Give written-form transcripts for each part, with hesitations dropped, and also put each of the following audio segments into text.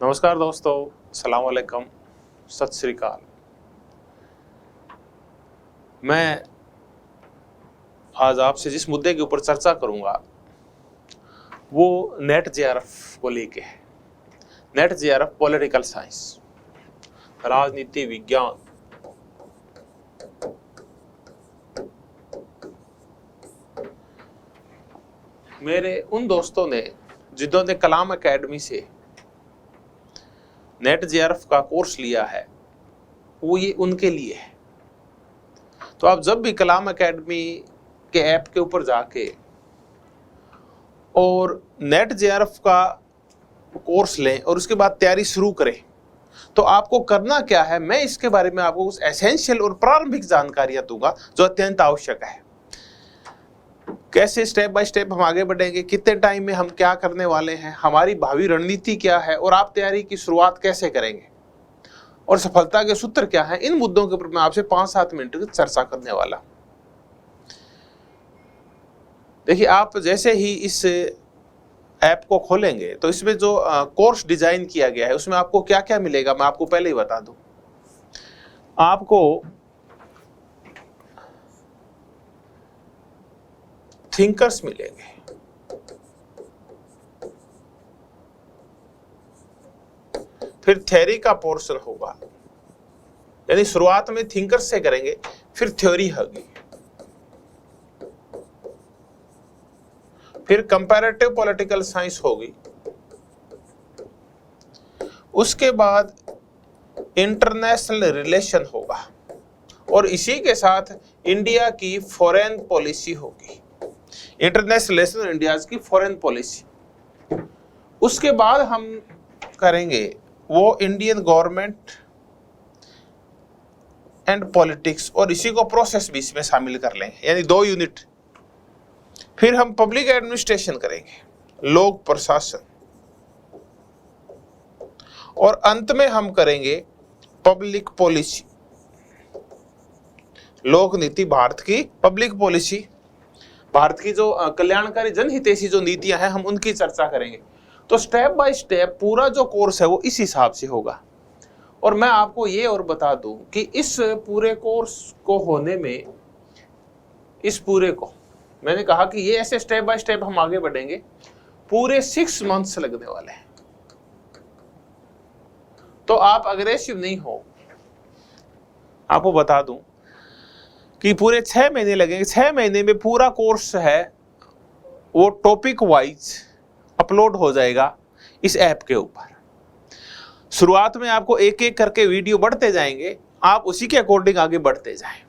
नमस्कार दोस्तों, अस्सलाम वालेकुम, सत श्री अकाल। मैं आज आपसे जिस मुद्दे के ऊपर चर्चा करूंगा वो नेट जेआरएफ को लेके है। नेट जेआरएफ पॉलिटिकल साइंस, राजनीति विज्ञान। मेरे उन दोस्तों ने जिन्होंने कलाम एकेडमी से नेट जेआरएफ का कोर्स लिया है, वो ये उनके लिए है। तो आप जब भी कलाम एकेडमी के ऐप के ऊपर जाके और नेट जेआरएफ का कोर्स लें और उसके बाद तैयारी शुरू करें, तो आपको करना क्या है, मैं इसके बारे में आपको कुछ एसेंशियल और प्रारंभिक जानकारियां दूंगा जो अत्यंत आवश्यक है। कैसे स्टेप बाय स्टेप हम आगे बढ़ेंगे, कितने टाइम में हम क्या करने वाले हैं, हमारी भावी रणनीति क्या है और आप तैयारी की शुरुआत कैसे करेंगे और सफलता के सूत्र क्या है, इन मुद्दों के ऊपर मैं आपसे 5-7 मिनट की चर्चा करने वाला। देखिए, आप जैसे ही इस ऐप को खोलेंगे तो इसमें जो कोर्स डिजाइन किया गया है उसमें आपको क्या क्या मिलेगा मैं आपको पहले ही बता दूं। आपको थिंकर्स मिलेंगे, फिर थ्योरी का पोर्शन होगा, यानी शुरुआत में थिंकर्स से करेंगे, फिर थ्योरी होगी, फिर कंपैरेटिव पॉलिटिकल साइंस होगी, उसके बाद इंटरनेशनल रिलेशन होगा और इसी के साथ इंडिया की फॉरेन पॉलिसी होगी। इंटरनेशनल रिलेशन, इंडिया की फॉरेन पॉलिसी। उसके बाद हम करेंगे वो इंडियन गवर्नमेंट एंड पॉलिटिक्स और इसी को प्रोसेस भी इसमें शामिल कर लेंगे, यानी 2 यूनिट। फिर हम पब्लिक एडमिनिस्ट्रेशन करेंगे, लोक प्रशासन, और अंत में हम करेंगे पब्लिक पॉलिसी, लोक नीति, भारत की पब्लिक पॉलिसी, भारत की जो कल्याणकारी जनहितैषी जो नीतियां हैं हम उनकी चर्चा करेंगे। तो स्टेप बाय स्टेप पूरा जो कोर्स है वो इस हिसाब से होगा। और मैं आपको ये और बता दूं कि इस पूरे कोर्स को होने में, इस पूरे को मैंने कहा कि ये ऐसे स्टेप बाय स्टेप हम आगे बढ़ेंगे, पूरे 6 मंथ्स लगने वाले हैं। तो आप अग्रेसिव नहीं हो, आपको बता दूं कि पूरे 6 महीने लगेंगे। 6 महीने में पूरा कोर्स है वो टॉपिक वाइज अपलोड हो जाएगा इस ऐप के ऊपर। शुरुआत में आपको एक एक करके वीडियो बढ़ते जाएंगे, आप उसी के अकॉर्डिंग आगे बढ़ते जाएं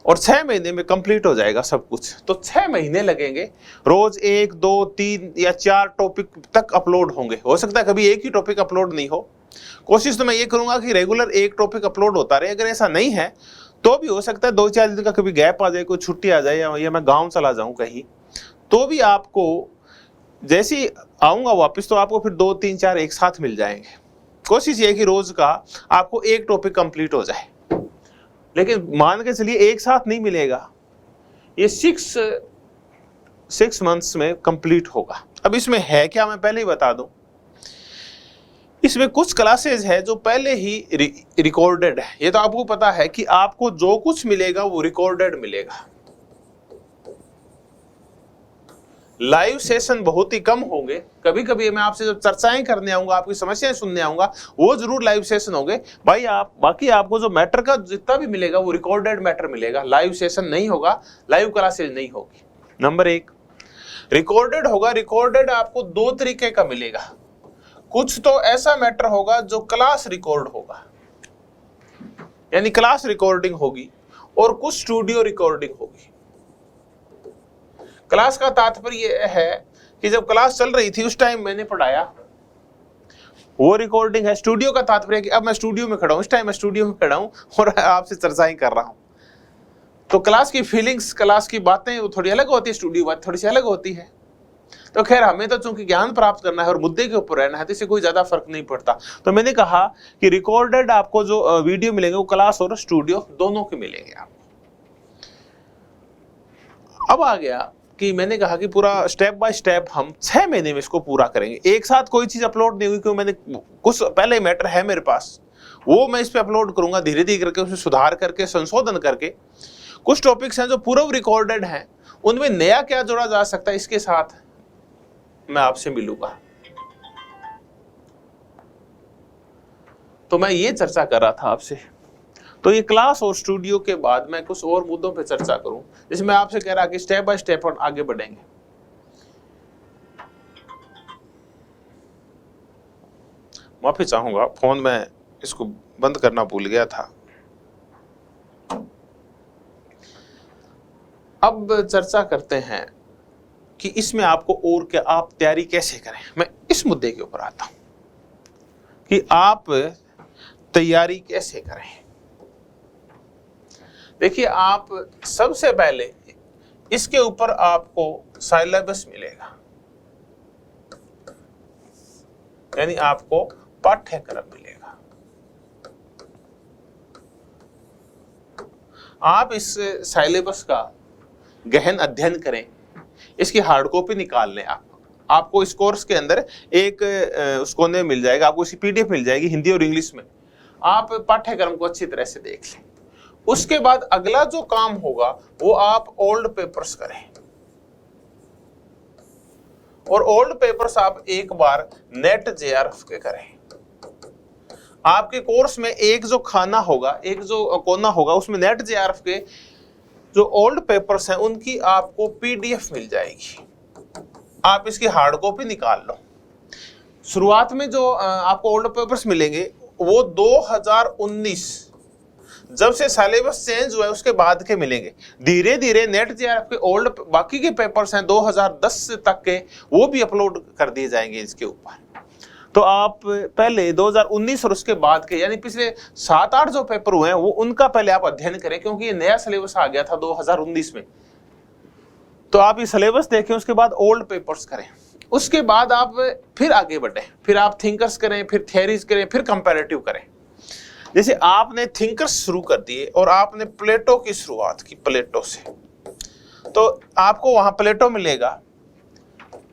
और 6 महीने में कंप्लीट हो जाएगा सब कुछ। तो 6 महीने लगेंगे, रोज 1, 2, 3 या 4 टॉपिक तक अपलोड होंगे। हो सकता है कभी एक ही टॉपिक अपलोड नहीं हो, कोशिश तो मैं ये करूंगा कि रेगुलर एक टॉपिक अपलोड होता रहे। अगर ऐसा नहीं है तो भी हो सकता है 2-4 दिन का कभी गैप आ जाए, कोई छुट्टी आ जाए या मैं गांव चला जाऊं कहीं, तो भी आपको जैसे ही आऊंगा वापस तो आपको फिर 2, 3, 4 एक साथ मिल जाएंगे। कोशिश ये कि रोज का आपको एक टॉपिक कंप्लीट हो जाए, लेकिन मान के चलिए एक साथ नहीं मिलेगा, ये 6 मंथ्स में कंप्लीट होगा। अब इसमें है क्या मैं पहले ही बता दूं, इसमें कुछ क्लासेज है जो पहले ही रिकॉर्डेड है। ये तो आपको पता है कि आपको जो कुछ मिलेगा वो रिकॉर्डेड मिलेगा। लाइव सेशन बहुत ही कम होंगे, कभी कभी मैं आपसे जो चर्चाएं करने आऊंगा, आपकी समस्याएं सुनने आऊंगा, वो जरूर लाइव सेशन होंगे भाई। आप बाकी आपको जो मैटर का जितना भी मिलेगा वो रिकॉर्डेड मैटर मिलेगा, लाइव सेशन नहीं होगा, लाइव क्लासेज नहीं होगी। नंबर 1 रिकॉर्डेड होगा। रिकॉर्डेड आपको 2 तरीके का मिलेगा। कुछ तो ऐसा मैटर होगा जो क्लास रिकॉर्ड होगा, यानी क्लास रिकॉर्डिंग होगी, और कुछ स्टूडियो रिकॉर्डिंग होगी। क्लास का तात्पर्य है कि जब क्लास चल रही थी उस टाइम मैंने पढ़ाया, वो रिकॉर्डिंग है। स्टूडियो का तात्पर्य कि अब मैं स्टूडियो में खड़ा हूं, इस टाइम मैं स्टूडियो में खड़ा हूं और आपसे चर्चाएं कर रहा हूं। तो क्लास की फीलिंग्स, क्लास की बातें वो थोड़ी अलग होती है, स्टूडियो बात थोड़ी सी अलग होती है। तो खैर, हमें तो चूंकि ज्ञान प्राप्त करना है और मुद्दे के ऊपर रहना है, तो इससे कोई ज्यादा फर्क नहीं पड़ता। तो मैंने कहा कि रिकॉर्डेड आपको जो वीडियो मिलेंगे वो क्लास और स्टूडियो दोनों के मिलेंगे आपको। अब आ गया कि मैंने कहा कि पूरा स्टेप बाय स्टेप हम 6 महीने में इसको पूरा करेंगे। एक साथ कोई चीज अपलोड नहीं हुई, क्योंकि मैंने कुछ पहले मैटर है मेरे पास, वो मैं इस पे अपलोड करूंगा धीरे धीरे करके, उसमें सुधार करके संशोधन करके। कुछ टॉपिक्स हैं जो पूर्व रिकॉर्डेड हैं, उनमें नया क्या जोड़ा जा सकता है, इसके साथ मैं आपसे मिलूंगा। तो मैं ये चर्चा कर रहा था आपसे। तो ये क्लास और स्टूडियो के बाद मैं कुछ और मुद्दों पे चर्चा करूं, जैसे मैं आपसे कह रहा कि स्टेप बाय स्टेप हम आगे बढ़ेंगे। माफी चाहूंगा, फोन में इसको बंद करना भूल गया था। अब चर्चा करते हैं कि इसमें आपको और क्या, आप तैयारी कैसे करें। मैं इस मुद्दे के ऊपर आता हूं कि आप तैयारी कैसे करें। देखिए, आप सबसे पहले इसके ऊपर आपको सिलेबस मिलेगा, यानी आपको पाठ्यक्रम मिलेगा। आप इस सिलेबस का गहन अध्ययन करें, इसकी हार्ड कॉपी निकाल लें। आपको इस कोर्स के अंदर एक उसको ने मिल जाएगा, आपको इसकी पीडीएफ मिल जाएगी हिंदी और इंग्लिश में। आप पाठ्यक्रम को अच्छी तरह से देख लें। उसके बाद अगला जो काम होगा वो आप ओल्ड पेपर्स करें, और ओल्ड पेपर्स आप एक बार नेट जेआरएफ के करें। आपके कोर्स में एक जो खाना होगा, एक जो कोना होगा, उसमें नेट जेआरएफ के जो ओल्ड पेपर्स हैं उनकी आपको पीडीएफ मिल जाएगी। आप इसकी हार्ड कॉपी निकाल लो। शुरुआत में जो आपको ओल्ड पेपर्स मिलेंगे वो 2019 जब से सिलेबस चेंज हुआ है उसके बाद के मिलेंगे। धीरे धीरे नेट जेआरएफ के ओल्ड बाकी के पेपर्स हैं 2010 तक के, वो भी अपलोड कर दिए जाएंगे इसके ऊपर। तो आप पहले 2019 और उसके बाद के, यानी पिछले 7-8 जो पेपर हुए हैं वो उनका पहले आप अध्ययन करें, क्योंकि ये नया सिलेबस आ गया था 2019 में। तो आप ये सिलेबस देखें, उसके बाद ओल्ड पेपर्स करें। उसके बाद आप फिर आगे बढ़े, फिर आप थिंकर्स करें, फिर थ्योरीज करें, फिर कंपैरेटिव करें। जैसे आपने थिंकर्स शुरू कर दिए और आपने प्लेटो की शुरुआत की, प्लेटो से, तो आपको वहां प्लेटो मिलेगा।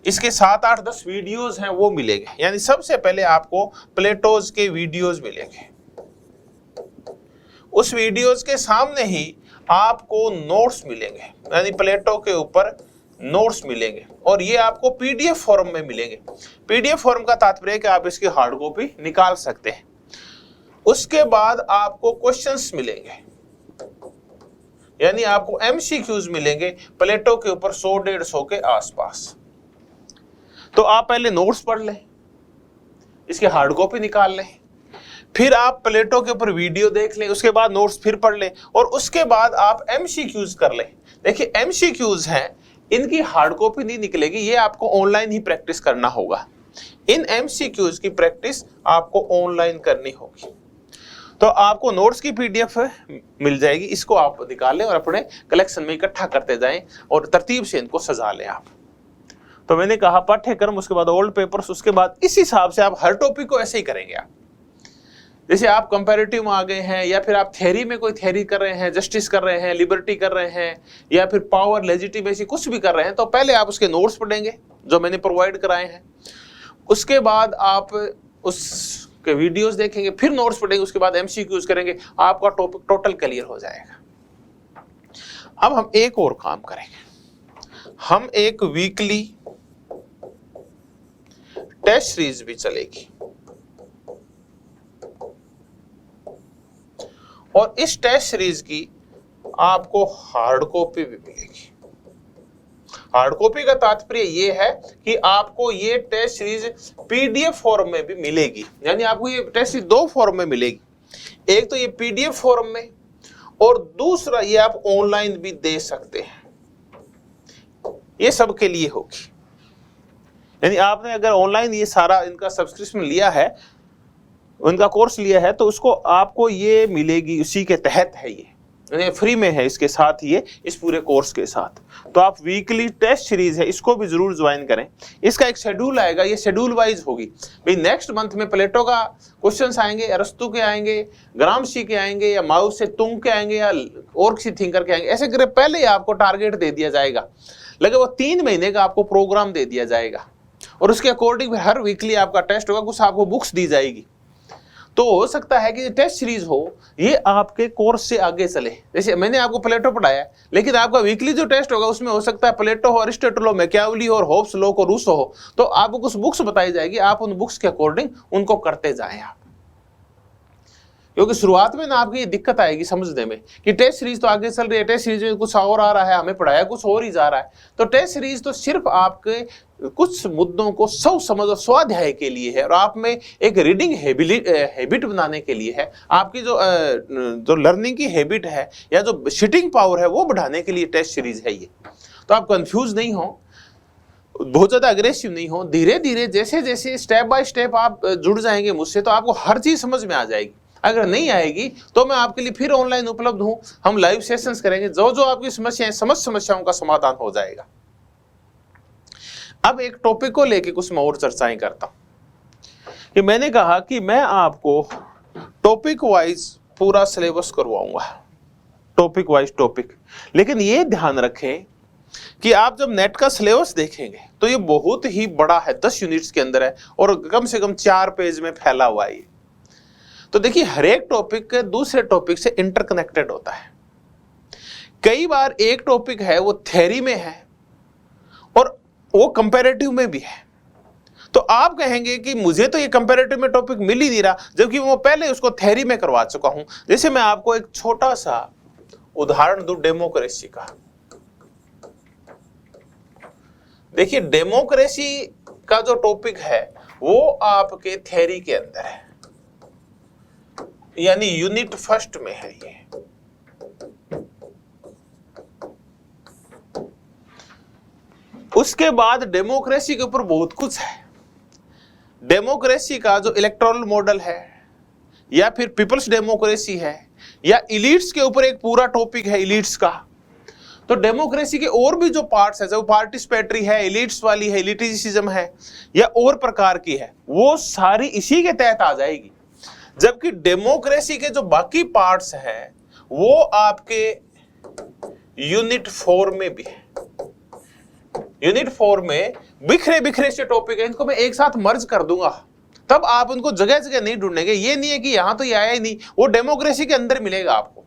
इसके 7-8-10 वीडियोस हैं वो मिलेंगे, यानी सबसे पहले आपको प्लेटोज के वीडियोस मिलेंगे। उस वीडियोस के सामने ही आपको नोट्स मिलेंगे, यानी प्लेटो के ऊपर नोट्स मिलेंगे, और ये आपको पीडीएफ फॉर्म में मिलेंगे। पीडीएफ फॉर्म का तात्पर्य है कि आप इसकी हार्ड कॉपी निकाल सकते हैं। उसके बाद आपको क्वेश्चंस मिलेंगे, यानी आपको एमसीक्यूज मिलेंगे प्लेटो के ऊपर 100-150 के आसपास। तो आप पहले नोट्स पढ़ लें, इसकी हार्ड कॉपी निकाल लें, फिर आप प्लेटो के ऊपर वीडियो देख लें, उसके बाद नोट्स फिर पढ़ लें, और उसके बाद आप एमसीक्यूज कर लें। देखिए, एमसीक्यूज हैं, इनकी हार्ड कॉपी नहीं निकलेगी, ये आपको ऑनलाइन ही प्रैक्टिस करना होगा। इन एमसीक्यूज की प्रैक्टिस आपको ऑनलाइन करनी होगी। तो आपको नोट्स की पीडीएफ मिल जाएगी, इसको आप निकाल लें और अपने कलेक्शन में इकट्ठा करते जाएं और तरतीब से इनको सजा लें आप। तो मैंने कहा पाठ्यक्रम, उसके बाद ओल्ड पेपर्स, उसके बाद इस हिसाब से आप हर टॉपिक को ऐसे ही करेंगे आप। जैसे आप कंपैरेटिव में आ गए हैं, या फिर आप थ्योरी में कोई थ्योरी कर रहे हैं, जस्टिस कर रहे हैं, लिबर्टी कर रहे हैं, या फिर पावर, लेजिटिमेसी कुछ भी कर रहे हैं, तो पहले आप उसके नोट्स पढ़ेंगे जो मैंने प्रोवाइड कराए हैं। उसके बाद आप उसके वीडियोस देखेंगे, फिर नोट्स पढ़ेंगे, उसके बाद एमसीक्यूज करेंगे, आपका टॉपिक टोटल क्लियर हो जाएगा। अब हम एक और काम करेंगे, हम एक वीकली टेस्ट सीरीज भी चलेगी, और इस टेस्ट सीरीज की आपको हार्ड कॉपी भी मिलेगी। हार्ड कॉपी का तात्पर्य ये है कि आपको ये टेस्ट सीरीज पीडीएफ फॉर्म में भी मिलेगी, यानी आपको ये टेस्ट सीरीज 2 फॉर्म में मिलेगी। एक तो ये पीडीएफ फॉर्म में, और दूसरा ये आप ऑनलाइन भी दे सकते हैं। ये सबके लिए होगी, यानी आपने अगर ऑनलाइन ये सारा इनका सब्सक्रिप्शन लिया है, उनका कोर्स लिया है, तो उसको आपको ये मिलेगी, उसी के तहत है ये, यानी फ्री में है इसके साथ, ये इस पूरे कोर्स के साथ। तो आप वीकली टेस्ट सीरीज है, इसको भी जरूर ज्वाइन करें। इसका एक शेड्यूल आएगा, ये शेड्यूल वाइज होगी। भाई नेक्स्ट मंथ में प्लेटो का क्वेश्चंस आएंगे, अरस्तु के आएंगे, ग्रामशी के आएंगे, या माओ से तुंग के आएंगे, या और किसी थिंकर के आएंगे, ऐसे करे पहले ही आपको टारगेट दे दिया जाएगा। लेकिन वो 3 महीने का आपको प्रोग्राम दे दिया जाएगा और उसके अकॉर्डिंग हर वीकली आपका टेस्ट होगा, कुछ आपको बुक्स दी जाएगी। तो हो सकता है कि टेस्ट सीरीज हो ये आपके कोर्स से आगे चले। जैसे मैंने आपको प्लेटो पढ़ाया, लेकिन आपका वीकली जो टेस्ट होगा उसमें हो सकता है प्लेटो हो, अरिस्टोटल हो, मैकियावेली हो और होब्स, लॉक और रूसो हो। तो आपको कुछ बुक्स बताई जाएगी, आप उन बुक्स के अकॉर्डिंग उनको करते जाएं आप। क्योंकि शुरुआत में ना आपकी ये दिक्कत आएगी समझने में कि टेस्ट सीरीज तो आगे चल रही है, टेस्ट सीरीज में कुछ और आ रहा है, हमें पढ़ाया कुछ और ही जा रहा है। तो टेस्ट सीरीज तो सिर्फ आपके कुछ मुद्दों को समझ और स्वाध्याय के लिए है और आप में एक रीडिंग हैबिट बनाने के लिए है, आपकी जो लर्निंग की हैबिट है या जो सिटिंग पावर है वो बढ़ाने के लिए टेस्ट सीरीज है ये। तो आप कंफ्यूज नहीं हो, बहुत ज्यादा अग्रेसिव नहीं हो, धीरे धीरे जैसे जैसे स्टेप बाय स्टेप आप जुड़ जाएंगे मुझसे तो आपको हर चीज समझ में आ जाएगी। अगर नहीं आएगी तो मैं आपके लिए फिर ऑनलाइन उपलब्ध हूं, हम लाइव सेशंस करेंगे, जो जो आपकी समस्याएं समस्याओं का समाधान हो जाएगा। अब एक टॉपिक को लेके कुछ मैं और चर्चाएं करता हूं कि मैंने कहा कि मैं आपको टॉपिक वाइज पूरा सिलेबस करवाऊंगा, टॉपिक वाइज टॉपिक। लेकिन ये ध्यान रखें कि आप जब नेट का सिलेबस देखेंगे तो ये बहुत ही बड़ा है, 10 यूनिट्स के अंदर है और कम से कम 4 पेज में फैला हुआ है। तो देखिए हर एक टॉपिक दूसरे टॉपिक से इंटरकनेक्टेड होता है। कई बार एक टॉपिक है वो थ्योरी में है और वो कंपैरेटिव में भी है। तो आप कहेंगे कि मुझे तो ये कंपैरेटिव में टॉपिक मिल ही नहीं रहा, जबकि वो पहले उसको थ्योरी में करवा चुका हूं। जैसे मैं आपको एक छोटा सा उदाहरण दूं डेमोक्रेसी का। देखिए डेमोक्रेसी का जो टॉपिक है वो आपके थ्योरी के अंदर है, यानी यूनिट फर्स्ट में है ये। उसके बाद डेमोक्रेसी के ऊपर बहुत कुछ है। डेमोक्रेसी का जो इलेक्टोरल मॉडल है या फिर पीपल्स डेमोक्रेसी है या इलीट्स के ऊपर एक पूरा टॉपिक है इलीट्स का। तो डेमोक्रेसी के और भी जो पार्ट्स है, जो पार्टिसिपेटरी है, इलीट्स वाली है, इलिटिसिज्म है या और प्रकार की है, वो सारी इसी के तहत आ जाएगी। जबकि डेमोक्रेसी के जो बाकी पार्ट्स हैं वो आपके यूनिट 4 में भी है। यूनिट 4 में बिखरे बिखरे से टॉपिक है, इनको मैं एक साथ मर्ज कर दूंगा, तब आप उनको जगह जगह नहीं ढूंढेंगे। ये नहीं है कि यहां तो ये आया ही नहीं, वो डेमोक्रेसी के अंदर मिलेगा आपको।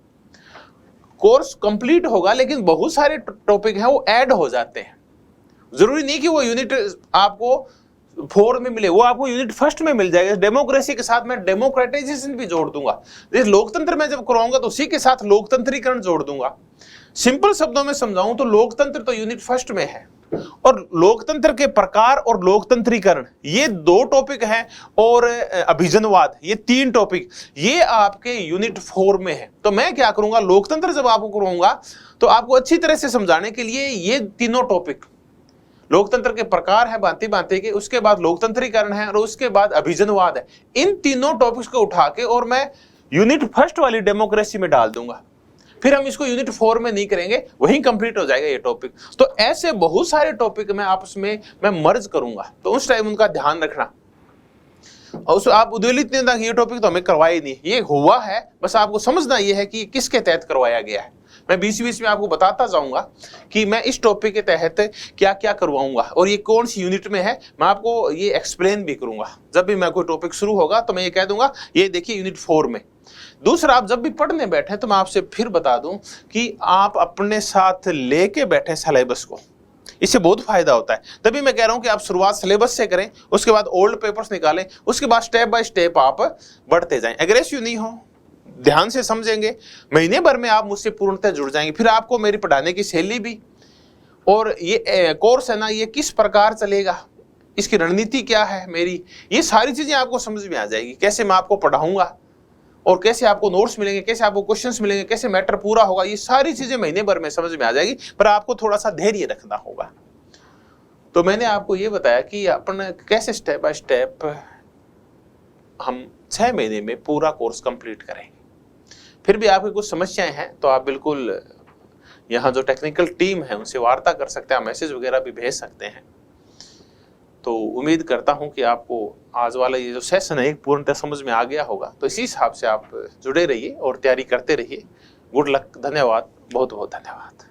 कोर्स कंप्लीट होगा लेकिन बहुत सारे टॉपिक हैं वो ऐड हो जाते हैं। जरूरी नहीं कि वो यूनिट आपको 4 में मिले, वो आपको यूनिट फर्स्ट में मिल जाएगा। डेमोक्रेसी के साथ मैं डेमोक्रेटाइजेशन भी जोड़ दूंगा। जैसे लोकतंत्र में जब कराऊंगा तो उसी के साथ लोकतंत्रीकरण जोड़ दूंगा। सिंपल शब्दों में समझाऊं तो लोकतंत्र तो यूनिट फर्स्ट में है और लोकतंत्र के प्रकार और लोकतंत्रीकरण ये 2 टॉपिक हैं और अभिजनवाद ये 3 टॉपिक ये आपके यूनिट 4 में है। तो मैं क्या करूंगा, लोकतंत्र जब आपको कराऊंगा तो आपको अच्छी तरह से समझाने के लिए ये तीनों टॉपिक, लोकतंत्र के प्रकार है भांति भांति के, उसके बाद लोकतंत्रीकरण है और उसके बाद अभिजनवाद है, इन तीनों टॉपिक्स को उठा के और मैं यूनिट फर्स्ट वाली डेमोक्रेसी में डाल दूंगा। फिर हम इसको यूनिट 4 में नहीं करेंगे, वहीं कंप्लीट हो जाएगा ये टॉपिक। तो ऐसे बहुत सारे टॉपिक मैं आपस में मैं मर्ज करूंगा, तो उस टाइम उनका ध्यान रखना। और आप उद्वेलित नहीं था कि ये टॉपिक तो हमें करवाया नहीं, ये हुआ है, बस आपको समझना ये है कि किसके तहत करवाया गया है। मैं बीच बीच में आपको बताता जाऊंगा कि मैं इस टॉपिक के तहत क्या क्या करवाऊंगा और ये कौन सी यूनिट में है, मैं आपको ये एक्सप्लेन भी करूंगा। जब भी मैं कोई टॉपिक शुरू होगा तो मैं ये कह दूंगा ये देखिए यूनिट 4 में। दूसरा, आप जब भी पढ़ने बैठे तो मैं आपसे फिर बता दूं कि आप अपने साथ लेके बैठे सिलेबस को, इससे बहुत फायदा होता है। तभी मैं कह रहा हूं कि आप शुरुआत सिलेबस से करें, उसके बाद ओल्ड पेपर्स निकालें, उसके बाद स्टेप बाय स्टेप आप बढ़ते जाएं। एग्रेसिव नहीं हो, ध्यान से समझेंगे, महीने भर में आप मुझसे पूर्णतः जुड़ जाएंगे। फिर आपको मेरी पढ़ाने की शैली भी और ये कोर्स है ना ये किस प्रकार चलेगा, इसकी रणनीति क्या है मेरी, ये सारी चीजें आपको समझ में आ जाएगी। कैसे मैं आपको पढ़ाऊंगा और कैसे आपको नोट्स मिलेंगे, कैसे आपको क्वेश्चंस मिलेंगे, कैसे मैटर पूरा होगा, ये सारी चीजें महीने भर में समझ में आ जाएगी। पर आपको थोड़ा सा धैर्य रखना होगा। तो मैंने आपको ये बताया कि अपन कैसे स्टेप बाय स्टेप हम 6 महीने में पूरा कोर्स कंप्लीट करेंगे। फिर भी आपकी कुछ समस्याएं हैं तो आप बिल्कुल यहाँ जो टेक्निकल टीम है उनसे वार्ता कर सकते हैं, मैसेज वगैरह भी भेज सकते हैं। तो उम्मीद करता हूं कि आपको आज वाला ये जो सेशन है पूर्णतः समझ में आ गया होगा। तो इसी हिसाब से आप जुड़े रहिए और तैयारी करते रहिए। गुड लक, धन्यवाद, बहुत बहुत धन्यवाद।